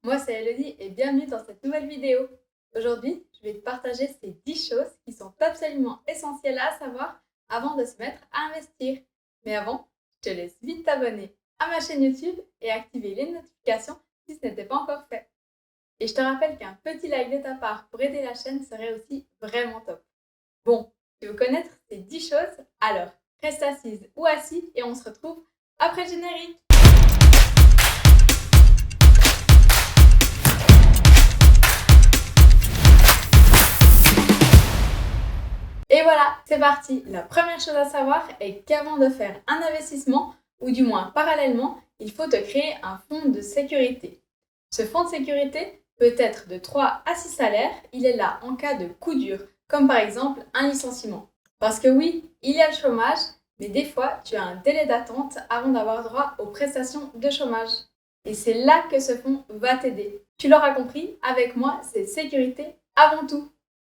Moi c'est Elodie et bienvenue dans cette nouvelle vidéo. Aujourd'hui, je vais te partager ces 10 choses qui sont absolument essentielles à savoir avant de se mettre à investir. Mais avant, je te laisse vite t'abonner à ma chaîne YouTube et activer les notifications si ce n'était pas encore fait. Et je te rappelle qu'un petit like de ta part pour aider la chaîne serait aussi vraiment top. Bon, tu veux connaître ces 10 choses? Alors, reste assise ou assis et on se retrouve après le générique. Et voilà, c'est parti. La première chose à savoir est qu'avant de faire un investissement, ou du moins parallèlement, il faut te créer un fonds de sécurité. Ce fonds de sécurité peut être de 3 à 6 salaires. Il est là en cas de coup dur, comme par exemple un licenciement. Parce que oui, il y a le chômage, mais des fois, tu as un délai d'attente avant d'avoir droit aux prestations de chômage. Et c'est là que ce fonds va t'aider. Tu l'auras compris, avec moi, c'est sécurité avant tout.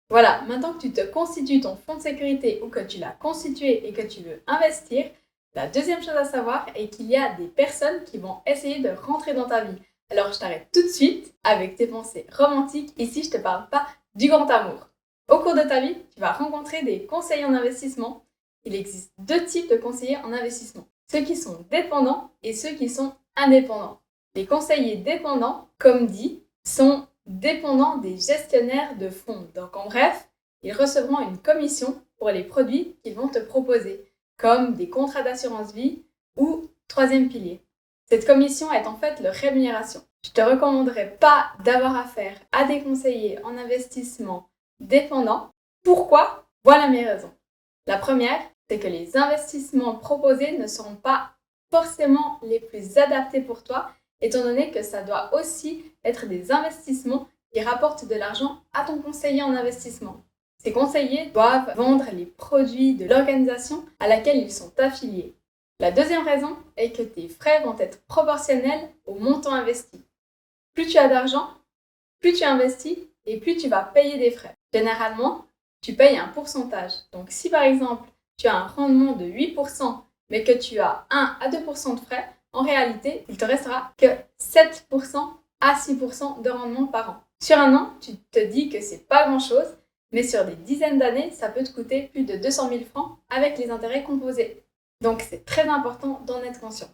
Voilà, maintenant que tu te constitues ton fonds de sécurité ou que tu l'as constitué et que tu veux investir, la deuxième chose à savoir est qu'il y a des personnes qui vont essayer de rentrer dans ta vie. Alors je t'arrête tout de suite avec tes pensées romantiques. Ici, je ne te parle pas du grand amour. Au cours de ta vie, tu vas rencontrer des conseillers en investissement. Il existe 2 types de conseillers en investissement. Ceux qui sont dépendants et ceux qui sont indépendants. Les conseillers dépendants, comme dit, sont dépendants des gestionnaires de fonds. Donc en bref, ils recevront une commission pour les produits qu'ils vont te proposer, comme des contrats d'assurance vie ou troisième pilier. Cette commission est en fait leur rémunération. Je ne te recommanderais pas d'avoir affaire à des conseillers en investissement dépendants. Pourquoi? Voilà mes raisons. La première, c'est que les investissements proposés ne seront pas forcément les plus adaptés pour toi, étant donné que ça doit aussi être des investissements qui rapportent de l'argent à ton conseiller en investissement. Ces conseillers doivent vendre les produits de l'organisation à laquelle ils sont affiliés. La deuxième raison est que tes frais vont être proportionnels au montant investi. Plus tu as d'argent, plus tu investis et plus tu vas payer des frais. Généralement, tu payes un pourcentage. Donc si par exemple, tu as un rendement de 8%, mais que tu as 1 à 2% de frais, en réalité, il te restera que 7% à 6% de rendement par an. Sur un an, tu te dis que c'est pas grand-chose, mais sur des dizaines d'années, ça peut te coûter plus de 200 000 francs avec les intérêts composés. Donc c'est très important d'en être conscient.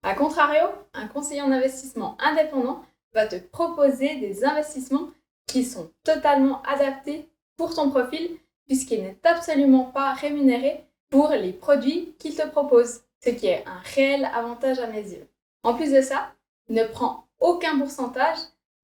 A contrario, un conseiller en investissement indépendant va te proposer des investissements qui sont totalement adaptés pour ton profil, puisqu'il n'est absolument pas rémunéré pour les produits qu'il te propose, ce qui est un réel avantage à mes yeux. En plus de ça, il ne prend aucun pourcentage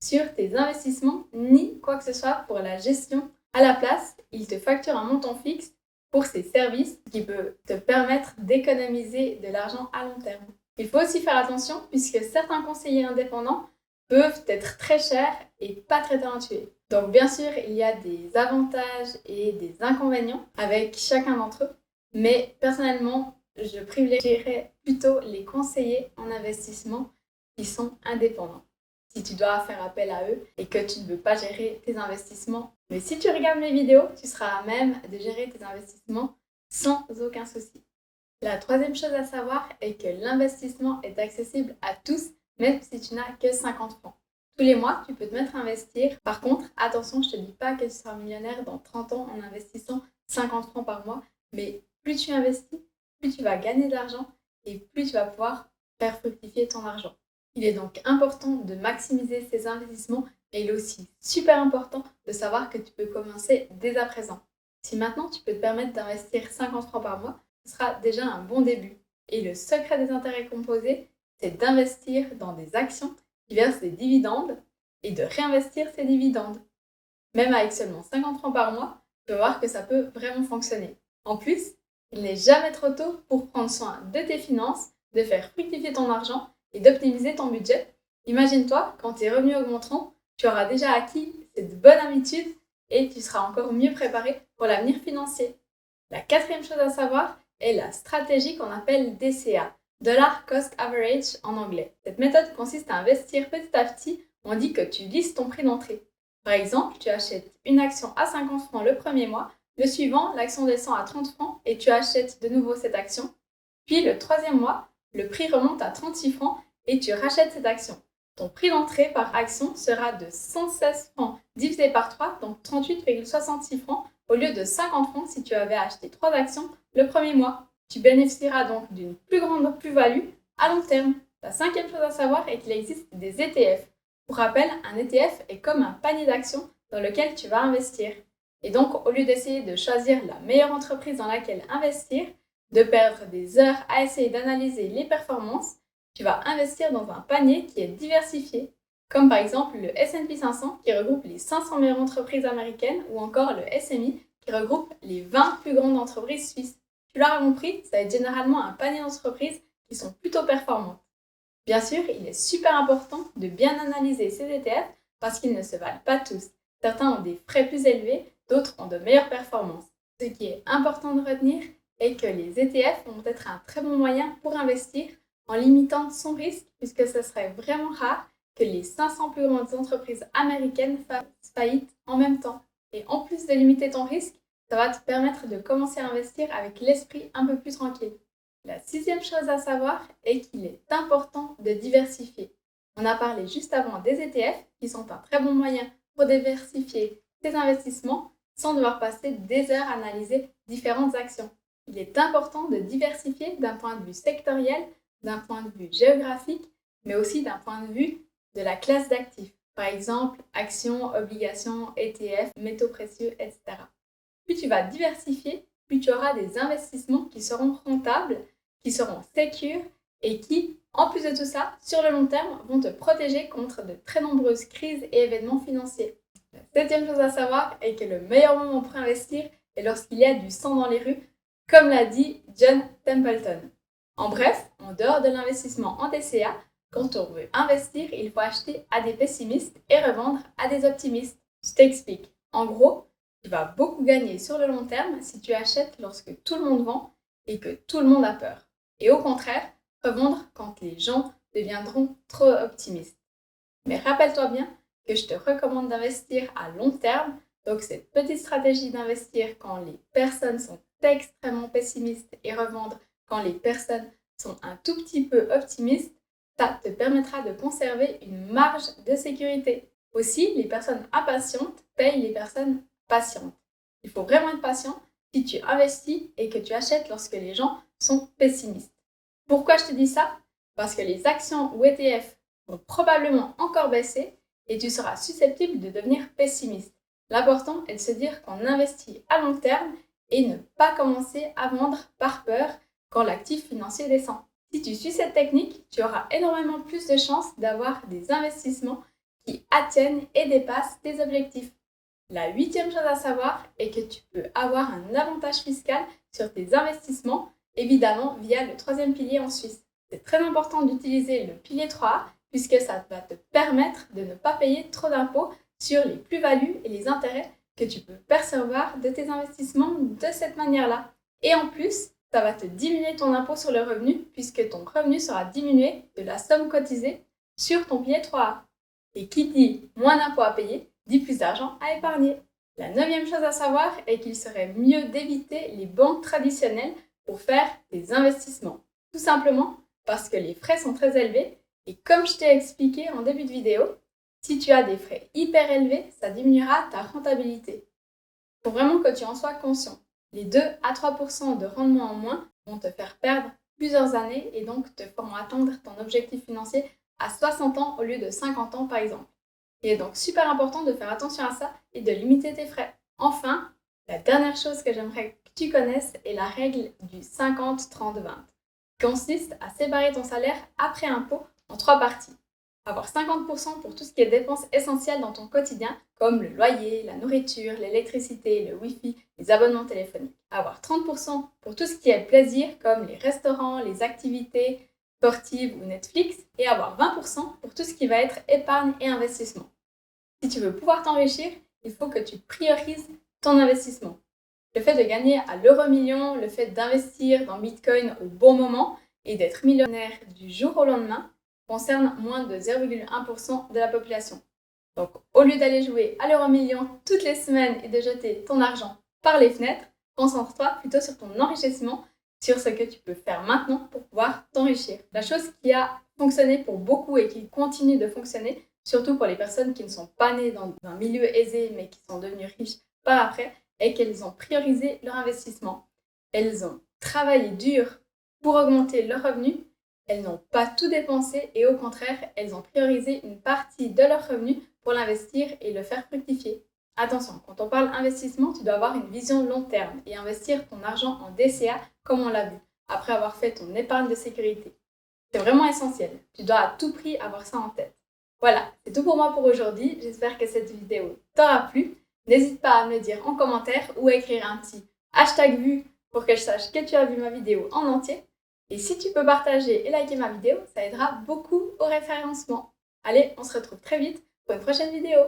sur tes investissements ni quoi que ce soit pour la gestion. À la place, il te facture un montant fixe pour ses services qui peut te permettre d'économiser de l'argent à long terme. Il faut aussi faire attention puisque certains conseillers indépendants peuvent être très chers et pas très talentueux. Donc bien sûr, il y a des avantages et des inconvénients avec chacun d'entre eux, mais personnellement, je privilégierais plutôt les conseillers en investissement qui sont indépendants. Si tu dois faire appel à eux et que tu ne veux pas gérer tes investissements. Mais si tu regardes mes vidéos, tu seras à même de gérer tes investissements sans aucun souci. La troisième chose à savoir est que l'investissement est accessible à tous, même si tu n'as que 50 francs. Tous les mois, tu peux te mettre à investir. Par contre, attention, je ne te dis pas que tu seras millionnaire dans 30 ans en investissant 50 francs par mois, mais plus tu investis, plus tu vas gagner de l'argent et plus tu vas pouvoir faire fructifier ton argent. Il est donc important de maximiser ces investissements et il est aussi super important de savoir que tu peux commencer dès à présent. Si maintenant tu peux te permettre d'investir 50 francs par mois, ce sera déjà un bon début. Et le secret des intérêts composés, c'est d'investir dans des actions qui versent des dividendes et de réinvestir ces dividendes. Même avec seulement 50 francs par mois, tu vas voir que ça peut vraiment fonctionner. En plus, il n'est jamais trop tôt pour prendre soin de tes finances, de faire fructifier ton argent et d'optimiser ton budget. Imagine-toi, quand tes revenus augmenteront, tu auras déjà acquis cette bonne habitude et tu seras encore mieux préparé pour l'avenir financier. La quatrième chose à savoir est la stratégie qu'on appelle DCA, Dollar Cost Average en anglais. Cette méthode consiste à investir petit à petit. On dit que tu lisses ton prix d'entrée. Par exemple, tu achètes une action à 50 francs le premier mois, le suivant, l'action descend à 30 francs et tu achètes de nouveau cette action. Puis le troisième mois, le prix remonte à 36 francs et tu rachètes cette action. ton prix d'entrée par action sera de 116 francs divisé par 3, donc 38,66 francs, au lieu de 50 francs si tu avais acheté 3 actions le premier mois. Tu bénéficieras donc d'une plus grande plus-value à long terme. La cinquième chose à savoir est qu'il existe des ETF. Pour rappel, un ETF est comme un panier d'actions dans lequel tu vas investir. Et donc, au lieu d'essayer de choisir la meilleure entreprise dans laquelle investir, de perdre des heures à essayer d'analyser les performances, tu vas investir dans un panier qui est diversifié, comme par exemple le S&P 500 qui regroupe les 500 meilleures entreprises américaines ou encore le SMI qui regroupe les 20 plus grandes entreprises suisses. Tu l'auras compris, ça va être généralement un panier d'entreprises qui sont plutôt performantes. Bien sûr, il est super important de bien analyser ces ETF parce qu'ils ne se valent pas tous. Certains ont des frais plus élevés, d'autres ont de meilleures performances. Ce qui est important de retenir est que les ETF vont être un très bon moyen pour investir en limitant son risque, puisque ce serait vraiment rare que les 500 plus grandes entreprises américaines fassent faillite en même temps. Et en plus de limiter ton risque, ça va te permettre de commencer à investir avec l'esprit un peu plus tranquille. La sixième chose à savoir est qu'il est important de diversifier. On a parlé juste avant des ETF qui sont un très bon moyen pour diversifier tes investissements sans devoir passer des heures à analyser différentes actions. Il est important de diversifier d'un point de vue sectoriel, d'un point de vue géographique, mais aussi d'un point de vue de la classe d'actifs. Par exemple, actions, obligations, ETF, métaux précieux, etc. Plus tu vas diversifier, plus tu auras des investissements qui seront rentables, qui seront sécures et qui, en plus de tout ça, sur le long terme, vont te protéger contre de très nombreuses crises et événements financiers. La septième chose à savoir est que le meilleur moment pour investir est lorsqu'il y a du sang dans les rues, comme l'a dit John Templeton. En bref, en dehors de l'investissement en DCA, quand on veut investir, il faut acheter à des pessimistes et revendre à des optimistes. Je t'explique. En gros, tu vas beaucoup gagner sur le long terme si tu achètes lorsque tout le monde vend et que tout le monde a peur. Et au contraire, revendre quand les gens deviendront trop optimistes. Mais rappelle-toi bien que je te recommande d'investir à long terme. Donc cette petite stratégie d'investir quand les personnes sont extrêmement pessimistes et revendre quand les personnes sont un tout petit peu optimistes, ça te permettra de conserver une marge de sécurité. Aussi, les personnes impatientes payent les personnes patientes. Il faut vraiment être patient si tu investis et que tu achètes lorsque les gens sont pessimistes. Pourquoi je te dis ça? Parce que les actions ou ETF vont probablement encore baisser et tu seras susceptible de devenir pessimiste. L'important est de se dire qu'on investit à long terme et ne pas commencer à vendre par peur quand l'actif financier descend. Si tu suis cette technique, tu auras énormément plus de chances d'avoir des investissements qui atteignent et dépassent tes objectifs. La huitième chose à savoir est que tu peux avoir un avantage fiscal sur tes investissements, évidemment via le troisième pilier en Suisse. C'est très important d'utiliser le pilier 3A puisque ça va te permettre de ne pas payer trop d'impôts sur les plus-values et les intérêts que tu peux percevoir de tes investissements de cette manière-là. Et en plus, ça va te diminuer ton impôt sur le revenu puisque ton revenu sera diminué de la somme cotisée sur ton pilier 3A. Et qui dit moins d'impôts à payer, dit plus d'argent à épargner. La neuvième chose à savoir est qu'il serait mieux d'éviter les banques traditionnelles pour faire des investissements. Tout simplement parce que les frais sont très élevés et comme je t'ai expliqué en début de vidéo, si tu as des frais hyper élevés, ça diminuera ta rentabilité. Il faut vraiment que tu en sois conscient. Les 2 à 3% de rendement en moins vont te faire perdre plusieurs années et donc te feront atteindre ton objectif financier à 60 ans au lieu de 50 ans par exemple. Il est donc super important de faire attention à ça et de limiter tes frais. Enfin, la dernière chose que j'aimerais que tu connaisses est la règle du 50-30-20, qui consiste à séparer ton salaire après impôt en 3 parties. Avoir 50% pour tout ce qui est dépenses essentielles dans ton quotidien, comme le loyer, la nourriture, l'électricité, le wifi, les abonnements téléphoniques. Avoir 30% pour tout ce qui est plaisir, comme les restaurants, les activités sportives ou Netflix. Et avoir 20% pour tout ce qui va être épargne et investissement. Si tu veux pouvoir t'enrichir, il faut que tu priorises ton investissement. Le fait de gagner à l'euro-million, le fait d'investir dans Bitcoin au bon moment et d'être millionnaire du jour au lendemain concerne moins de 0,1% de la population. Donc, au lieu d'aller jouer à l'euro-million toutes les semaines et de jeter ton argent par les fenêtres, concentre-toi plutôt sur ton enrichissement sur ce que tu peux faire maintenant pour pouvoir t'enrichir. La chose qui a fonctionné pour beaucoup et qui continue de fonctionner, surtout pour les personnes qui ne sont pas nées dans un milieu aisé mais qui sont devenues riches par après, est qu'elles ont priorisé leur investissement. Elles ont travaillé dur pour augmenter leurs revenus. Elles n'ont pas tout dépensé et au contraire, elles ont priorisé une partie de leurs revenus pour l'investir et le faire fructifier. Attention, quand on parle investissement, tu dois avoir une vision long terme et investir ton argent en DCA comme on l'a vu, après avoir fait ton épargne de sécurité. C'est vraiment essentiel. Tu dois à tout prix avoir ça en tête. Voilà, c'est tout pour moi pour aujourd'hui. J'espère que cette vidéo t'aura plu. N'hésite pas à me le dire en commentaire ou à écrire un petit hashtag vu pour que je sache que tu as vu ma vidéo en entier. Et si tu peux partager et liker ma vidéo, ça aidera beaucoup au référencement. Allez, on se retrouve très vite pour une prochaine vidéo.